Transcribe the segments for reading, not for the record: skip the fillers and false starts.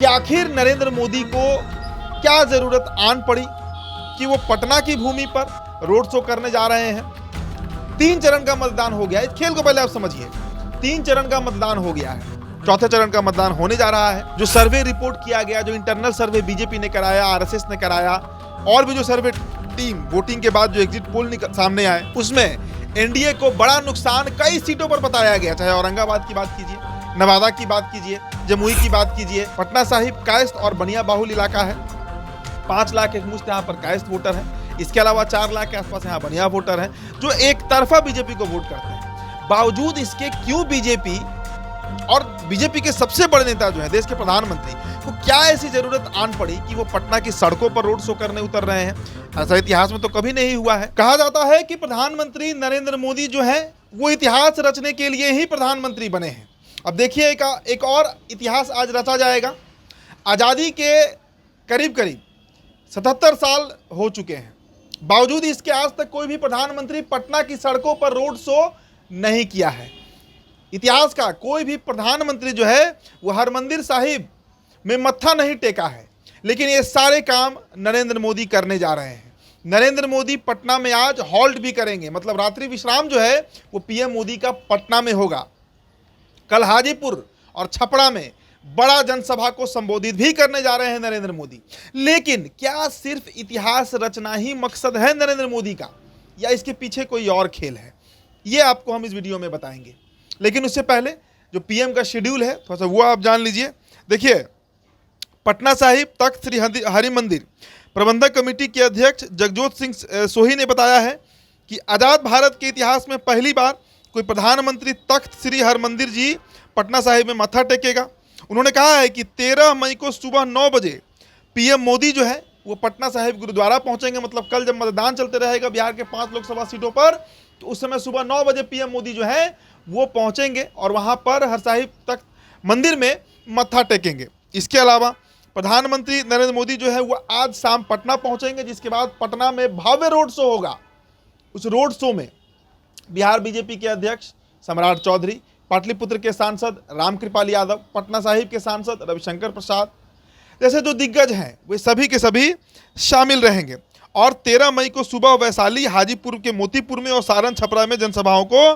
कि आखिर नरेंद्र मोदी को क्या जरूरत आन पड़ी कि वो पटना की भूमि पर रोड शो करने जा रहे हैं। 3 चरण का मतदान हो गया है। इस खेल को पहले आप समझिए। 3 चरण का मतदान हो गया है, चौथे चरण का मतदान होने जा रहा है। जो सर्वे रिपोर्ट किया गया, जो इंटरनल सर्वे बीजेपी ने कराया, आरएसएस ने कराया, और भी जो सर्वे टीम वोटिंग के बाद जो एग्जिट पोल सामने आए, उसमें एनडीए को बड़ा नुकसान कई सीटों पर बताया गया। चाहे औरंगाबाद की बात कीजिए, नवादा की बात कीजिए, जमुई की बात कीजिए। पटना साहिब कायस्थ और बनिया बाहुल इलाका है। 5 लाख एक मुश्त यहाँ पर कायस्थ वोटर है। इसके अलावा 4 लाख के आसपास यहाँ बनिया वोटर है जो एक तरफा बीजेपी को वोट करते हैं। बावजूद इसके क्यों बीजेपी और बीजेपी के सबसे बड़े नेता जो है, देश के प्रधानमंत्री को क्या ऐसी जरूरत आन पड़ी कि वो पटना की सड़कों पर रोड शो करने उतर रहे हैं? ऐसा इतिहास में तो कभी नहीं हुआ है। कहा जाता है कि प्रधानमंत्री नरेंद्र मोदी जो है वो इतिहास रचने के लिए ही प्रधानमंत्री बने हैं। अब देखिए एक और इतिहास आज रचा जाएगा। आज़ादी के करीब करीब 77 साल हो चुके हैं, बावजूद इसके आज तक कोई भी प्रधानमंत्री पटना की सड़कों पर रोड शो नहीं किया है। इतिहास का कोई भी प्रधानमंत्री जो है वो हरमंदिर साहिब में मत्था नहीं टेका है। लेकिन ये सारे काम नरेंद्र मोदी करने जा रहे हैं। नरेंद्र मोदी पटना में आज हॉल्ट भी करेंगे, मतलब रात्रि विश्राम जो है वो पीएम मोदी का पटना में होगा। कल हाजीपुर और छपरा में बड़ा जनसभा को संबोधित भी करने जा रहे हैं नरेंद्र मोदी। लेकिन क्या सिर्फ इतिहास रचना ही मकसद है नरेंद्र मोदी का, या इसके पीछे कोई और खेल है? ये आपको हम इस वीडियो में बताएंगे। लेकिन उससे पहले जो पीएम का शेड्यूल है थोड़ा सा वो आप जान लीजिए। देखिए, पटना साहिब तख्त श्री हरि मंदिर प्रबंधक कमेटी के अध्यक्ष जगजोत सिंह सोही ने बताया है कि आज़ाद भारत के इतिहास में पहली बार कोई प्रधानमंत्री तख्त श्री हरमंदिर जी पटना साहिब में माथा टेकेगा। उन्होंने कहा है कि 13 मई को सुबह 9 बजे पीएम मोदी जो है वो पटना साहिब गुरुद्वारा पहुंचेंगे। मतलब कल जब मतदान चलते रहेगा बिहार के 5 लोकसभा सीटों पर, तो उस समय सुबह 9 बजे पीएम मोदी जो है वो पहुंचेंगे और वहां पर हर साहिब तख्त मंदिर में मत्था टेकेंगे। इसके अलावा प्रधानमंत्री नरेंद्र मोदी जो है वो आज शाम पटना पहुंचेंगे, जिसके बाद पटना में भव्य रोड शो होगा। उस रोड शो में बिहार बीजेपी के अध्यक्ष सम्राट चौधरी, पाटलिपुत्र के सांसद रामकृपाल यादव, पटना साहिब के सांसद रविशंकर प्रसाद जैसे जो दिग्गज हैं वे सभी के सभी शामिल रहेंगे। और 13 मई को सुबह वैशाली, हाजीपुर के मोतीपुर में और सारण छपरा में जनसभाओं को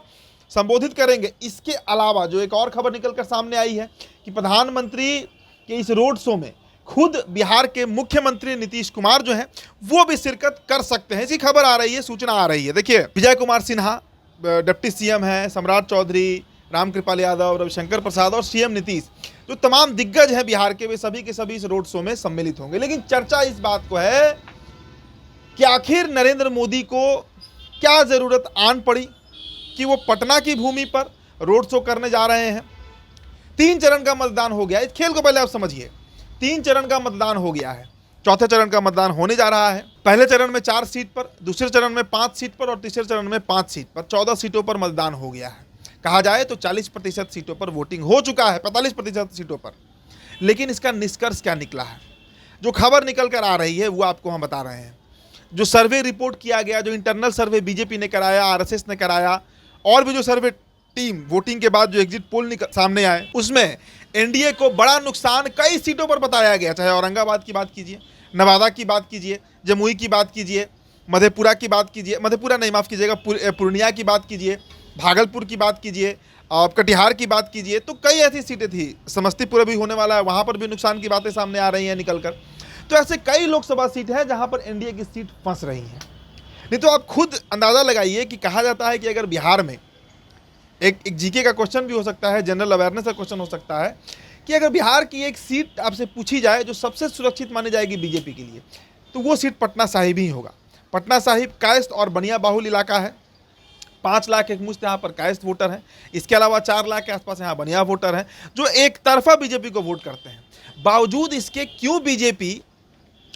संबोधित करेंगे। इसके अलावा जो एक और खबर निकलकर सामने आई है कि प्रधानमंत्री के इस रोड शो में खुद बिहार के मुख्यमंत्री नीतीश कुमार जो हैं वो भी शिरकत कर सकते हैं। ऐसी खबर आ रही है, सूचना आ रही है। देखिए, विजय कुमार सिन्हा डिप्टी सीएम हैं, सम्राट चौधरी, रामकृपाल यादव, रविशंकर प्रसाद और सीएम नीतीश, जो तमाम दिग्गज हैं बिहार के, वे सभी के सभी इस रोड शो में सम्मिलित होंगे। लेकिन चर्चा इस बात को है कि आखिर नरेंद्र मोदी को क्या जरूरत आन पड़ी कि वो पटना की भूमि पर रोड शो करने जा रहे हैं। 3 चरण का मतदान हो गया। इस खेल को पहले आप समझिए। 3 चरण का मतदान हो गया है, चौथे चरण का मतदान होने जा रहा है। पहले चरण में 4 सीट पर, दूसरे चरण में 5 सीट पर और तीसरे चरण में 5 सीट पर 14 सीटों पर मतदान हो गया है। कहा जाए तो 40% सीटों पर वोटिंग हो चुका है, 45% सीटों पर। लेकिन इसका निष्कर्ष क्या निकला है? जो खबर निकल कर आ रही है वो आपको हम बता रहे हैं। जो सर्वे रिपोर्ट किया गया, जो इंटरनल सर्वे बीजेपी ने कराया, आरएसएस ने कराया, और भी जो सर्वे टीम वोटिंग के बाद जो एग्जिट पोल सामने आए, उसमें एनडीए को बड़ा नुकसान कई सीटों पर बताया गया। चाहे औरंगाबाद की बात कीजिए, नवादा की बात कीजिए, जमुई की बात कीजिए, मधेपुरा की बात कीजिए, मधेपुरा नहीं, माफ़ कीजिएगा, पूर्णिया की बात कीजिए, भागलपुर की बात कीजिए, कटिहार की बात कीजिए, तो कई ऐसी सीटें थी। समस्तीपुर भी होने वाला है, वहाँ पर भी नुकसान की बातें सामने आ रही हैं निकल कर। तो ऐसे कई लोकसभा सीट हैं जहाँ पर एनडीए की सीट फंस रही हैं। नहीं तो आप खुद अंदाज़ा लगाइए कि कहा जाता है कि अगर बिहार में एक जीके का क्वेश्चन भी हो सकता है, जनरल अवेयरनेस का क्वेश्चन हो सकता है, कि अगर बिहार की एक सीट आपसे पूछी जाए जो सबसे सुरक्षित मानी जाएगी बीजेपी के लिए, तो वो सीट पटना साहिब ही होगा। पटना साहिब कायस्थ और बनिया बाहुल इलाका है। 5 लाख एक मुश्त यहाँ पर कायस्थ वोटर हैं। इसके अलावा 4 लाख के आसपास यहाँ बनिया वोटर हैं जो एक तरफा बीजेपी को वोट करते हैं। बावजूद इसके क्यों बीजेपी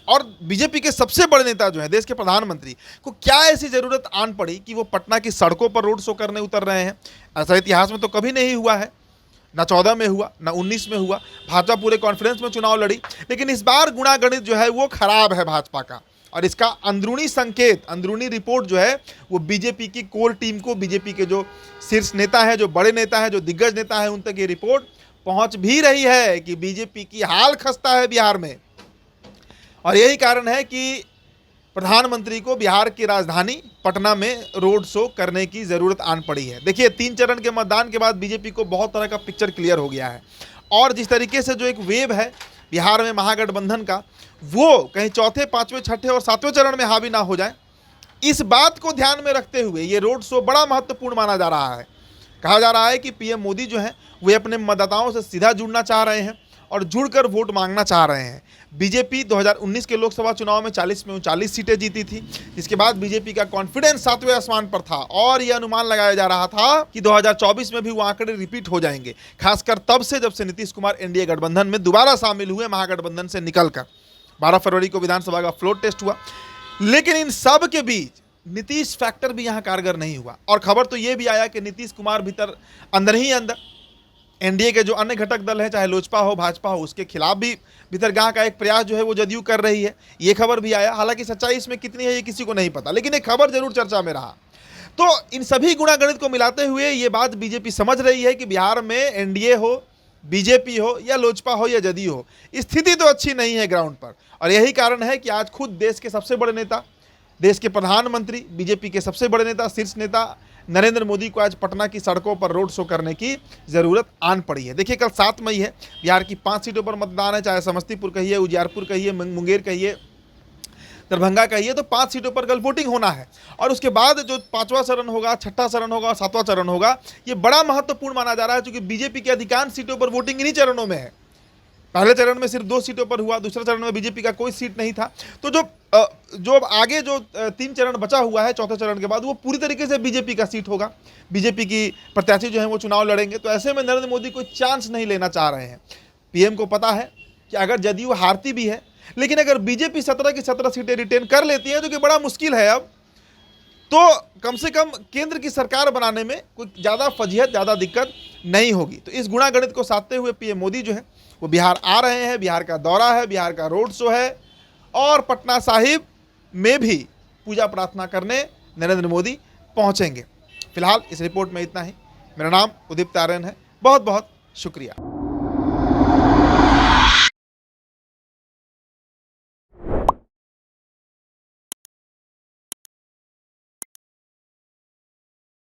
और बीजेपी के सबसे बड़े नेता जो हैं, देश के प्रधानमंत्री को क्या ऐसी जरूरत आन पड़ी कि वो पटना की सड़कों पर रोड शो करने उतर रहे हैं? ऐसा इतिहास में तो कभी नहीं हुआ है। ना 14 में हुआ, ना 19 में हुआ। भाजपा पूरे कॉन्फिडेंस में चुनाव लड़ी, लेकिन इस बार गुणागणित जो है वो खराब है भाजपा का। और इसका अंदरूनी संकेत, अंदरूनी रिपोर्ट जो है वो बीजेपी की कोर टीम को, बीजेपी के जो शीर्ष नेता है, जो बड़े नेता है, जो दिग्गज नेता है, उन तक ये रिपोर्ट पहुंच भी रही है कि बीजेपी की हाल खस्ता है बिहार में। और यही कारण है कि प्रधानमंत्री को बिहार की राजधानी पटना में रोड शो करने की जरूरत आन पड़ी है। देखिए 3 चरण के मतदान के बाद बीजेपी को बहुत तरह का पिक्चर क्लियर हो गया है, और जिस तरीके से जो एक वेव है बिहार में महागठबंधन का, वो कहीं चौथे, पांचवें, छठे और सातवें चरण में हावी ना हो जाए, इस बात को ध्यान में रखते हुए ये रोड शो बड़ा महत्वपूर्ण माना जा रहा है। कहा जा रहा है कि पीएम मोदी जो है वे अपने मतदाताओं से सीधा जुड़ना चाह रहे हैं और जुड़कर वोट मांगना चाह रहे हैं। बीजेपी 2019 के लोकसभा चुनाव में 40 में 39 सीटें जीती थी, जिसके बाद बीजेपी का कॉन्फिडेंस 7वें आसमान पर था और यह अनुमान लगाया जा रहा था कि 2024 में भी वो आंकड़े रिपीट हो जाएंगे, खासकर तब से जब से नीतीश कुमार एनडीए गठबंधन में दोबारा शामिल हुए महागठबंधन से निकलकर। 12 फरवरी को विधानसभा का फ्लोर टेस्ट हुआ, लेकिन इन सब के बीच नीतीश फैक्टर भी यहाँ कारगर नहीं हुआ। और खबर तो ये भी आया कि नीतीश कुमार भीतर अंदर ही अंदर एनडीए के जो अन्य घटक दल हैं, चाहे लोजपा हो, भाजपा हो, उसके खिलाफ भी भीतरगाह का एक प्रयास जो है वो जदयू कर रही है, ये खबर भी आया। हालांकि सच्चाई इसमें कितनी है ये किसी को नहीं पता, लेकिन एक खबर जरूर चर्चा में रहा। तो इन सभी गुणागणित को मिलाते हुए ये बात बीजेपी समझ रही है कि बिहार में एनडीए हो, बीजेपी हो या लोजपा हो या जदयू हो, स्थिति तो अच्छी नहीं है ग्राउंड पर। और यही कारण है कि आज खुद देश के सबसे बड़े नेता, देश के प्रधानमंत्री, बीजेपी के सबसे बड़े नेता, शीर्ष नेता नरेंद्र मोदी को आज पटना की सड़कों पर रोड शो करने की ज़रूरत आन पड़ी है। देखिए कल 7 मई है, बिहार की 5 सीटों पर मतदान है, चाहे समस्तीपुर कहिए, उजियारपुर कहिए, मुंगेर कहिए, दरभंगा कहिए, तो 5 सीटों पर कल वोटिंग होना है। और उसके बाद जो 5वां चरण होगा, 6ठा चरण होगा, 7वां चरण होगा, ये बड़ा महत्वपूर्ण माना जा रहा है, क्योंकि बीजेपी की अधिकांश सीटों पर वोटिंग इन्हीं चरणों में है। पहले चरण में सिर्फ 2 सीटों पर हुआ, दूसरे चरण में बीजेपी का कोई सीट नहीं था। तो जो अब आगे जो 3 चरण बचा हुआ है चौथे चरण के बाद, वो पूरी तरीके से बीजेपी का सीट होगा, बीजेपी की प्रत्याशी जो है वो चुनाव लड़ेंगे। तो ऐसे में नरेंद्र मोदी कोई चांस नहीं लेना चाह रहे हैं। पीएम को पता है कि अगर जदयू हारती भी है, लेकिन अगर बीजेपी 17 की 17 सीटें रिटेन कर लेती है, जो कि बड़ा मुश्किल है अब, तो कम से कम केंद्र की सरकार बनाने में कोई ज़्यादा फजीहत, ज़्यादा दिक्कत नहीं होगी। तो इस गुणागणित को साधते हुए पीएम मोदी जो है वो बिहार आ रहे हैं, बिहार का दौरा है, बिहार का रोड शो है, और पटना साहिब में भी पूजा प्रार्थना करने नरेंद्र मोदी पहुंचेंगे। फिलहाल इस रिपोर्ट में इतना ही। मेरा नाम उदित आर्यन है, बहुत बहुत शुक्रिया।